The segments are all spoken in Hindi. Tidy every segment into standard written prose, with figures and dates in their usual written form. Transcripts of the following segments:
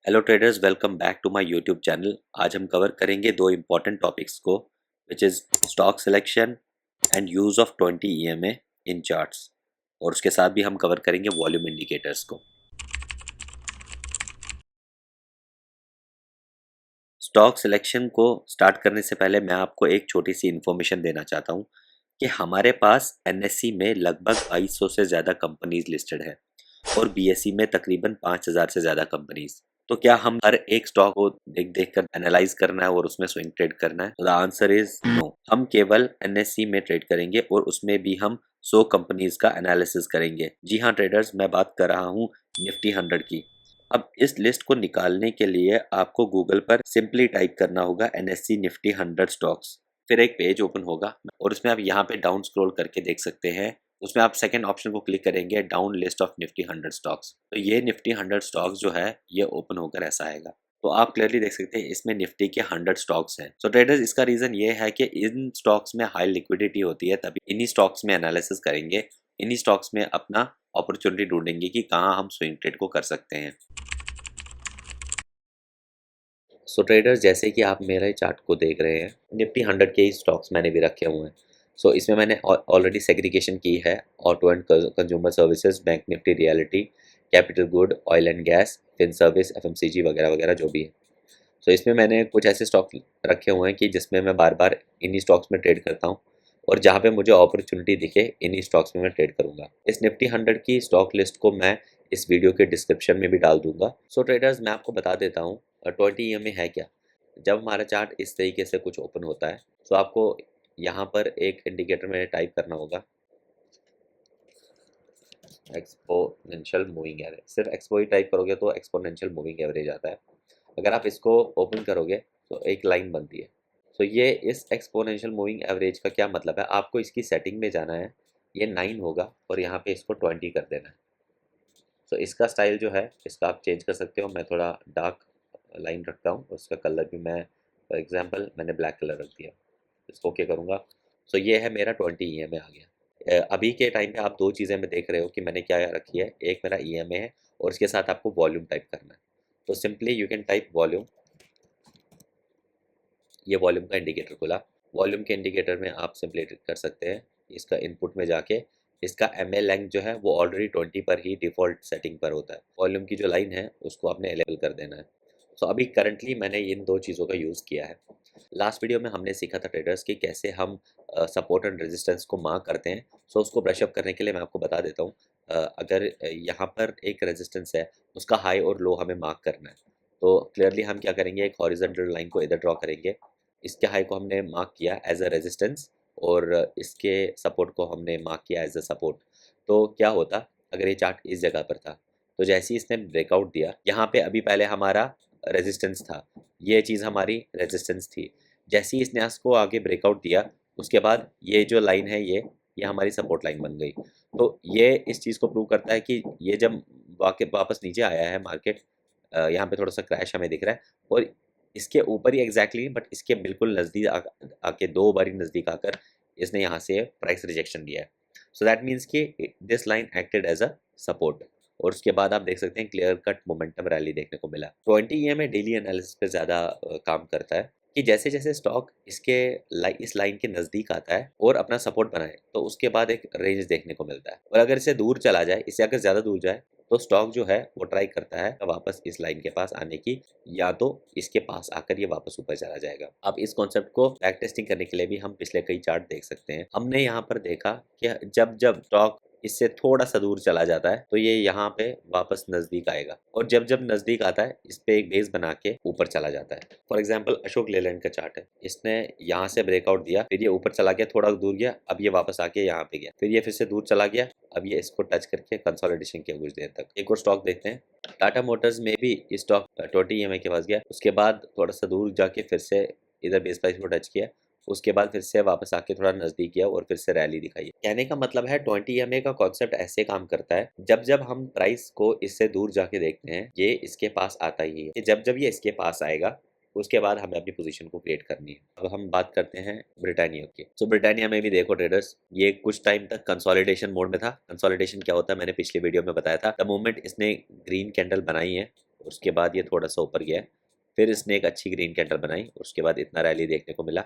Hello traders, welcome back to my YouTube channel. आज हम कवर करेंगे दो इम्पॉर्टेंट टॉपिक्स को, which is stock selection and use of 20 EMA in charts. और उसके साथ भी हम कवर करेंगे वॉल्यूम इंडिकेटर्स को। स्टॉक सिलेक्शन को स्टार्ट करने से पहले मैं आपको एक छोटी सी इन्फॉर्मेशन देना चाहता हूँ कि हमारे पास एनएससी में लगभग 2200 से ज़्यादा कंपनीज लिस्टेड है और बीएसई में तकरीबन 5000 से ज़्यादा कंपनीज। तो क्या हम हर एक स्टॉक को देख देख कर एनालाइज करना है और उसमें स्विंग ट्रेड करना है? तो द आंसर इज नो। हम केवल एनएससी में ट्रेड करेंगे और उसमें भी हम 100 कंपनीज का एनालिसिस करेंगे। जी हाँ ट्रेडर्स, मैं बात कर रहा हूँ निफ्टी 100 की। अब इस लिस्ट को निकालने के लिए आपको गूगल पर सिंपली टाइप करना होगा एनएससी निफ्टी 100 स्टॉक्स। फिर एक पेज ओपन होगा और उसमें आप यहाँ पे डाउन स्क्रॉल करके देख सकते हैं। उसमें आप सेकंड ऑप्शन को क्लिक करेंगे, down list of Nifty 100 stocks. तो ये निफ्टी 100 स्टॉक्स जो है ये ओपन होकर ऐसा आएगा। तो आप क्लियरली देख सकते हैं इसमें निफ्टी के 100 स्टॉक्स हैं। सो ट्रेडर्स, इसका रीजन ये है कि इन स्टॉक्स में हाई लिक्विडिटी होती है, तभी इन्हीं स्टॉक्स में एनालिसिस करेंगे, इन्हीं स्टॉक्स में अपना अपॉर्चुनिटी ढूंढेंगे कि कहाँ हम स्विंग ट्रेड को कर सकते हैं। सो ट्रेडर्स, जैसे कि आप मेरे चार्ट को देख रहे हैं, निफ्टी 100 के ही स्टॉक्स मैंने भी रखे हुए हैं। सो इसमें मैंने ऑलरेडी सेग्रीगेशन की है, auto and consumer services, bank Nifty reality, capital good, oil and gas, fin service, FMCG वगैरह वगैरह जो भी है। सो इसमें मैंने कुछ ऐसे स्टॉक रखे हुए हैं कि जिसमें मैं बार बार इन्हीं स्टॉक्स में ट्रेड करता हूँ और जहाँ पे मुझे अपॉर्चुनिटी दिखे इन्हीं स्टॉक्स में मैं ट्रेड करूँगा। इस निफ्टी 100 की स्टॉक लिस्ट को मैं इस वीडियो के डिस्क्रिप्शन में भी डाल दूंगा। सो ट्रेडर्स, मैं आपको बता देता हूँ 20 ईएमए है क्या। जब हमारा चार्ट इस तरीके से कुछ ओपन होता है तो आपको यहाँ पर एक इंडिकेटर में टाइप करना होगा, एक्सपोनेंशियल मूविंग एवरेज। सिर्फ एक्सपो ही टाइप करोगे तो एक्सपोनेंशियल मूविंग एवरेज आता है। अगर आप इसको ओपन करोगे तो एक लाइन बनती है। तो ये इस एक्सपोनेंशियल मूविंग एवरेज का क्या मतलब है, आपको इसकी सेटिंग में जाना है। ये 9 होगा और यहाँ पे इसको 20 कर देना है। तो इसका स्टाइल जो है इसका आप चेंज कर सकते हो। मैं थोड़ा डार्क लाइन रखता हूँ और उसका कलर भी मैं, फॉर एग्जांपल मैंने ब्लैक कलर रख दिया। इसको ओके करूँगा। सो ये है मेरा 20 ईएमए आ गया। अभी के टाइम पे आप दो चीज़ें में देख रहे हो कि मैंने क्या रखी है। एक मेरा ईएमए है और इसके साथ आपको वॉल्यूम टाइप करना है। तो simply you can type volume. ये वॉल्यूम का इंडिकेटर खुला। वॉल्यूम के इंडिकेटर में आप सिंपली कर सकते हैं इसका इनपुट में जाके, इसका एम ए लेंथ जो है वो ऑलरेडी 20 पर ही डिफ़ॉल्ट सेटिंग पर होता है। वॉल्यूम की जो लाइन है उसको आपने लेवल कर देना है। सो अभी करंटली मैंने इन दो चीज़ों का यूज़ किया है। लास्ट वीडियो में हमने सीखा था ट्रेडर्स कि कैसे हम सपोर्ट एंड रेजिस्टेंस को मार्क करते हैं। सो उसको ब्रश अप करने के लिए मैं आपको बता देता हूँ। अगर यहाँ पर एक रेजिस्टेंस है, उसका हाई और लो हमें मार्क करना है। तो क्लियरली हम क्या करेंगे, एक हॉरिजॉन्टल लाइन को इधर ड्रॉ करेंगे। इसके हाई को हमने मार्क किया एज अ रेजिस्टेंस और इसके सपोर्ट को हमने मार्क किया एज अ सपोर्ट। तो क्या होता अगर ये चार्ट इस जगह पर था, तो जैसे ही इसने ब्रेकआउट दिया, यहाँ पे अभी पहले हमारा रेजिस्टेंस था, ये चीज़ हमारी रेजिस्टेंस थी। जैसे ही इसने इसको आगे ब्रेकआउट दिया, उसके बाद ये जो लाइन है ये हमारी सपोर्ट लाइन बन गई। तो ये इस चीज़ को प्रूव करता है कि ये जब वापस नीचे आया है मार्केट, यहाँ पे थोड़ा सा क्रैश हमें दिख रहा है और इसके ऊपर ही एग्जैक्टली बट इसके बिल्कुल नज़दीक आके दो बारी नज़दीक आकर इसने यहाँ से प्राइस रिजेक्शन दिया है। सो दैट मीन्स कि this line acted as a support. और उसके बाद आप देख सकते हैं क्लियर कट मोमेंटम रैली देखने को मिला। 20 ईएमए डेली एनालिसिस पे ज़्यादा काम करता है कि जैसे जैसे स्टॉक इस लाइन के नज़दीक आता है और अपना सपोर्ट बनाए, तो उसके बाद एक रेंज देखने को मिलता है। और अगर इससे दूर चला जाए, इससे अगर ज़्यादा दूर जाए, तो स्टॉक जो है वो ट्राई करता है वापस इस लाइन के पास आने की, या तो इसके पास आकर ये वापस ऊपर चला जाएगा। अब इस कॉन्सेप्ट को बैक टेस्टिंग करने के लिए भी हम पिछले कई चार्ट देख सकते हैं। हमने यहाँ पर देखा कि जब जब स्टॉक इससे थोड़ा सा दूर चला जाता है तो ये यहाँ पे वापस नज़दीक आएगा और जब जब नज़दीक आता है इस पे एक बेस बना के ऊपर चला जाता है। फॉर एग्जांपल अशोक लेलैंड का चार्ट है, इसने यहाँ से ब्रेकआउट दिया, फिर ये ऊपर चला गया, थोड़ा दूर गया, अब ये वापस आके यहाँ पे गया, फिर ये फिर से दूर चला गया, अब ये इसको टच करके कंसोलिडेशन किया कुछ देर तक। एक और स्टॉक देखते हैं, टाटा मोटर्स में भी स्टॉक 20 ईएमए के पास गया, उसके बाद थोड़ा सा दूर जाके फिर से इधर बेस प्राइस को टच किया, उसके बाद फिर से वापस आके थोड़ा नज़दीक किया और फिर से रैली दिखाई। कहने का मतलब है 20 ईएमए का कॉन्सेप्ट ऐसे काम करता है, जब जब हम प्राइस को इससे दूर जाके देखते हैं ये इसके पास आता ही है। जब जब ये इसके पास आएगा उसके बाद हमें अपनी पोजीशन को क्रिएट करनी है। अब हम बात करते हैं ब्रिटानिया की। तो ब्रिटानिया में भी देखो ट्रेडर्स, ये कुछ टाइम तक कंसोलिडेशन मोड में था। कंसोलिडेशन क्या होता है मैंने पिछले वीडियो में बताया था। द मोमेंट इसने ग्रीन कैंडल बनाई है उसके बाद ये थोड़ा सा ऊपर गया, फिर इसने एक अच्छी ग्रीन कैंडल बनाई, उसके बाद इतना रैली देखने को मिला।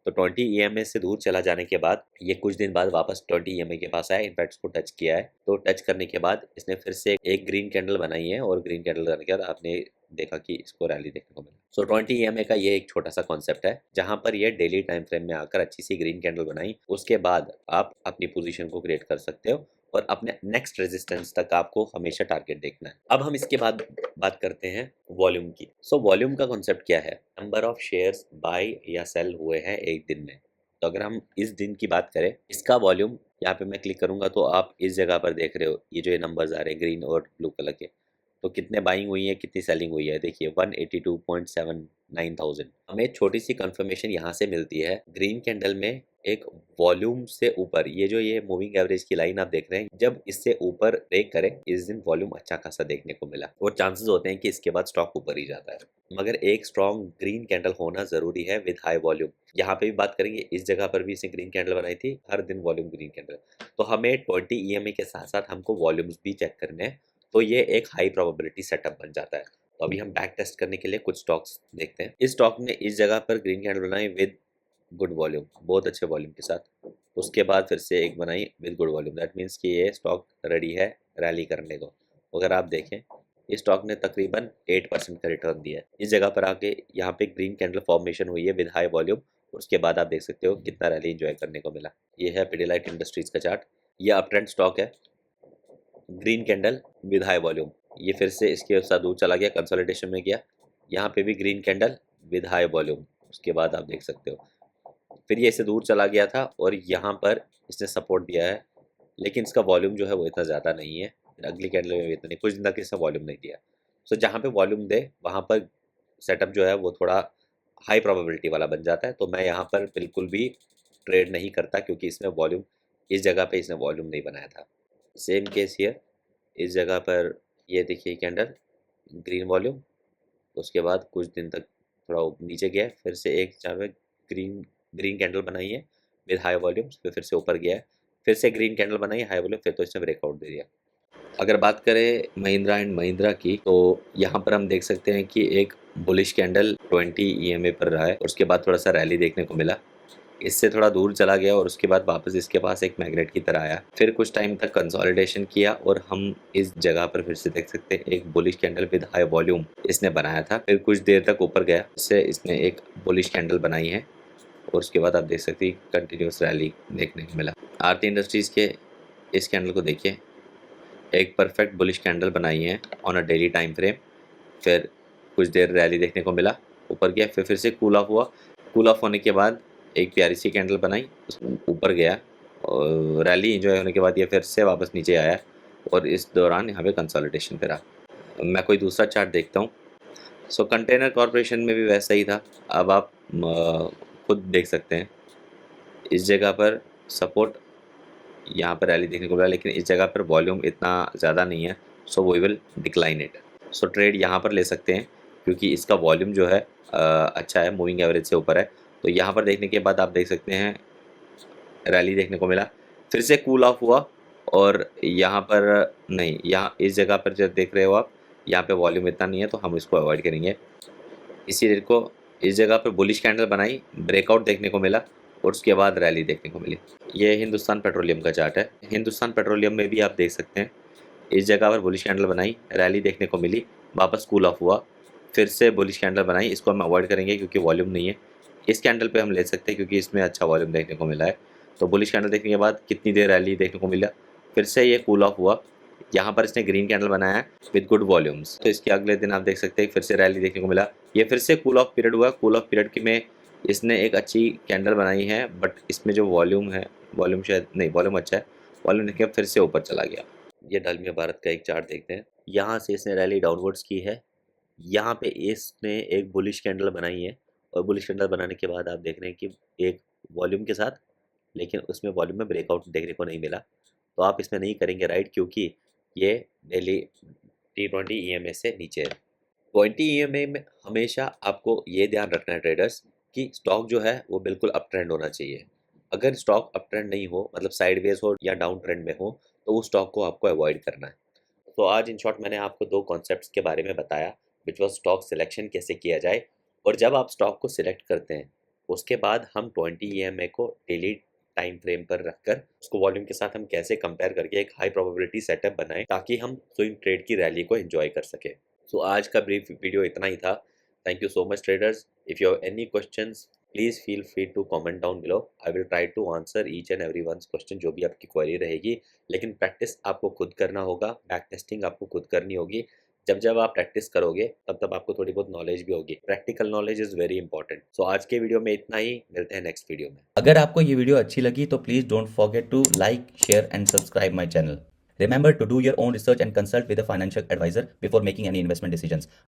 तो 20 ईएमए से दूर चला जाने के बाद ये कुछ दिन बाद वापस 20 ईएमए के पास आया, इनफैक्ट उसको टच किया है। तो टच करने के बाद इसने फिर से एक ग्रीन कैंडल बनाई है, और ग्रीन कैंडल करने के बाद आपने देखा कि इसको रैली देखने को मिला। सो 20 ईएमए का ये एक छोटा सा कॉन्सेप्ट है, जहां पर ये डेली टाइम फ्रेम में आकर अच्छी सी ग्रीन कैंडल बनाई, उसके बाद आप अपनी पोजीशन को क्रिएट कर सकते हो और अपने नेक्स्ट रेजिस्टेंस तक आपको हमेशा टारगेट देखना है। अब हम इसके बाद बात करते हैं वॉल्यूम की। सो वॉल्यूम का कॉन्सेप्ट क्या है? नंबर ऑफ शेयर्स बाय या सेल हुए हैं एक दिन में। तो अगर हम इस दिन की बात करें, इसका वॉल्यूम यहाँ पे मैं क्लिक करूंगा तो आप इस जगह पर देख रहे हो, ये जो ये नंबर्स आ रहे हैं ग्रीन और ब्लू कलर के, तो कितने बाइंग हुई है, कितनी सेलिंग हुई है, देखिए 182.79 थाउजेंड। हमें छोटी सी कंफर्मेशन यहाँ से मिलती है, ग्रीन कैंडल में एक वॉल्यूम से ऊपर, ये जो ये मूविंग एवरेज की लाइन आप देख रहे हैं, जब इससे ऊपर ब्रेक करे, इस दिन वॉल्यूम अच्छा खासा देखने को मिला, और चांसेस होते हैं कि इसके बाद स्टॉक ऊपर ही जाता है। मगर एक स्ट्रॉन्ग ग्रीन कैंडल होना जरूरी है विद हाई वॉल्यूम। यहाँ पे भी बात करेंगे, इस जगह पर भी इसने ग्रीन कैंडल बनाई थी, हर दिन वॉल्यूम ग्रीन कैंडल। तो हमें 20 ईएमए के साथ साथ हमको वॉल्यूम्स भी चेक करने हैं, तो ये एक हाई प्रोबेबिलिटी सेटअप बन जाता है। तो अभी हम बैक टेस्ट करने के लिए कुछ स्टॉक्स देखते हैं। इस स्टॉक ने इस जगह पर ग्रीन कैंडल बनाई विद गुड वॉल्यूम, बहुत अच्छे वॉल्यूम के साथ। उसके बाद फिर से एक बनाई with good volume, that means कि ये स्टॉक रेडी है रैली करने को। अगर आप देखें, इस स्टॉक ने तकरीबन 8% का रिटर्न दिया है। इस जगह पर आके यहाँ पे ग्रीन कैंडल फॉर्मेशन हुई है विद हाई वॉल्यूम, उसके बाद आप देख सकते हो कितना रैली एंजॉय करने को मिला। ये है पिडिलाइट इंडस्ट्रीज का चार्ट, ये अप ट्रेंड स्टॉक है, green candle with high volume. ये फिर से इसके साथ दूर चला गया, कंसोलिडेशन में गया, यहाँ पे भी green candle with high volume, उसके बाद आप देख सकते हो फिर ये इससे दूर चला गया था, और यहाँ पर इसने सपोर्ट दिया है, लेकिन इसका वॉल्यूम जो है वो इतना ज़्यादा नहीं है। अगली कैंडल में भी इतना नहीं, कुछ दिन तक इसने वॉल्यूम नहीं दिया। सो जहाँ पे वॉल्यूम दे वहाँ पर सेटअप जो है वो थोड़ा हाई प्रोबेबिलिटी वाला बन जाता है। तो मैं यहाँ पर बिल्कुल भी ट्रेड नहीं करता, क्योंकि इसमें वॉल्यूम, इस जगह पे इसने वॉल्यूम नहीं बनाया था। सेम केस हियर, इस जगह पर ये देखिए कैंडल ग्रीन वॉल्यूम, उसके बाद कुछ दिन तक थोड़ा नीचे गया, फिर से एक चार में ग्रीन ग्रीन कैंडल बनाई है विद हाई वॉल्यूम, फिर से ऊपर गया है, फिर से ग्रीन कैंडल बनाई हाई वॉल्यूम, फिर तो इसने ब्रेकआउट दे दिया। अगर बात करें महिंद्रा एंड महिंद्रा की, तो यहाँ पर हम देख सकते हैं कि एक बुलिश कैंडल 20 ईएमए पर रहा है, उसके बाद थोड़ा सा रैली देखने को मिला, इससे थोड़ा दूर चला गया, और उसके बाद वापस इसके पास एक मैग्नेट की तरह आया, फिर कुछ टाइम तक कंसोलिडेशन किया, और हम इस जगह पर फिर से देख सकते हैं एक bullish candle with high volume इसने बनाया था, फिर कुछ देर तक ऊपर गया, इससे इसने एक बुलिश कैंडल बनाई है, और उसके बाद आप देख सकते हैं कंटिन्यूस रैली देखने को मिला। आरती इंडस्ट्रीज़ के इस कैंडल को देखिए, एक परफेक्ट बुलिश कैंडल बनाई है on a daily time frame, फिर कुछ देर रैली देखने को मिला, ऊपर गया, फिर से कूल ऑफ हुआ, कूल ऑफ होने के बाद एक प्यारी सी कैंडल बनाई, ऊपर गया, और रैली एंजॉय होने के बाद ये फिर से वापस नीचे आया, और इस दौरान यहाँ पे कंसोलिडेशन पे रहा। मैं कोई दूसरा चार्ट देखता हूँ। सो कंटेनर कॉरपोरेशन में भी वैसा ही था। अब आप खुद देख सकते हैं, इस जगह पर सपोर्ट, यहाँ पर रैली देखने को मिला, लेकिन इस जगह पर वॉल्यूम इतना ज़्यादा नहीं है, so we will decline it. So trade यहाँ पर ले सकते हैं, क्योंकि इसका वॉल्यूम जो है अच्छा है, मूविंग एवरेज से ऊपर है। तो यहाँ पर देखने के बाद आप देख सकते हैं रैली देखने को मिला, फिर से कूल ऑफ हुआ, और यहाँ पर नहीं, यहाँ इस जगह पर जब देख रहे हो आप, यहाँ पे वॉल्यूम इतना नहीं है, तो हम इसको अवॉइड करेंगे। इसी रेट को इस जगह पर बुलिश कैंडल बनाई, ब्रेकआउट देखने को मिला, और उसके बाद रैली देखने को मिली। ये हिंदुस्तान पेट्रोलियम का चार्ट है। हिंदुस्तान पेट्रोलियम में भी आप देख सकते हैं, इस जगह पर बुलिश कैंडल बनाई, रैली देखने को मिली, वापस कूल ऑफ हुआ, फिर से बुलिश कैंडल बनाई, इसको हम अवॉइड करेंगे क्योंकि वॉल्यूम नहीं है। इस कैंडल पे हम ले सकते हैं क्योंकि इसमें अच्छा वॉल्यूम देखने को मिला है। तो बुलिश कैंडल देखने के बाद कितनी देर रैली देखने को मिला, फिर से ये कूल ऑफ हुआ, यहाँ पर इसने ग्रीन कैंडल बनाया है विद गुड वॉल्यूम्स, तो इसके अगले दिन आप देख सकते हैं फिर से रैली देखने को मिला। ये फिर से कूल ऑफ पीरियड हुआ, कूल ऑफ पीरियड की में इसने एक अच्छी कैंडल बनाई है, बट इसमें जो वॉल्यूम है, वॉल्यूम शायद नहीं, वॉल्यूम अच्छा है, वॉल्यूम देखिए फिर से ऊपर चला गया। ये डालमिया भारत का एक चार्ट देखते हैं, यहाँ से इसने रैली डाउनवर्ड्स की है, यहाँ पे इसने एक बुलिश कैंडल बनाई है, और बुलिश कैंडल बनाने के बाद आप देख रहे हैं कि एक वॉल्यूम के साथ, लेकिन उसमें वॉल्यूम में ब्रेकआउट देखने को नहीं मिला। तो आप इसमें नहीं करेंगे राइट, क्योंकि ये डेली T20 ईएमए से नीचे है। 20 ईएमए में हमेशा आपको ये ध्यान रखना है ट्रेडर्स, कि स्टॉक जो है वो बिल्कुल अप ट्रेंड होना चाहिए। अगर स्टॉक अप ट्रेंड नहीं हो, मतलब साइडवेज हो या डाउन ट्रेंड में हो, तो उस स्टॉक को आपको अवॉइड करना है। तो आज इन शॉर्ट मैंने आपको दो कॉन्सेप्ट्स के बारे में बताया, विच वॉज स्टॉक सिलेक्शन कैसे किया जाए। और जब आप स्टॉक को सिलेक्ट करते हैं उसके बाद हम 20 EMA को डेली टाइम फ्रेम पर रखकर उसको वॉल्यूम के साथ हम कैसे कंपेयर करके एक हाई प्रोबेबिलिटी सेटअप बनाएं ताकि हम स्विंग ट्रेड की रैली को एंजॉय कर सके। सो आज का ब्रीफ वीडियो इतना ही था। Thank you so much traders. If you have any questions please feel free to comment down below. I will try to answer each and every once question जो भी आपकी क्वेरी रहेगी। लेकिन प्रैक्टिस आपको खुद करना होगा, बैक टेस्टिंग आपको खुद करनी होगी। जब जब आप प्रैक्टिस करोगे तब तब आपको थोड़ी बहुत नॉलेज भी होगी। Practical knowledge is very important. So आज के वीडियो में इतना ही, मिलते हैं नेक्स्ट वीडियो में। अगर आपको ये वीडियो अच्छी लगी तो please don't forget to like, share and subscribe my channel. Remember to do your own research and consult with a financial advisor before making any investment decisions.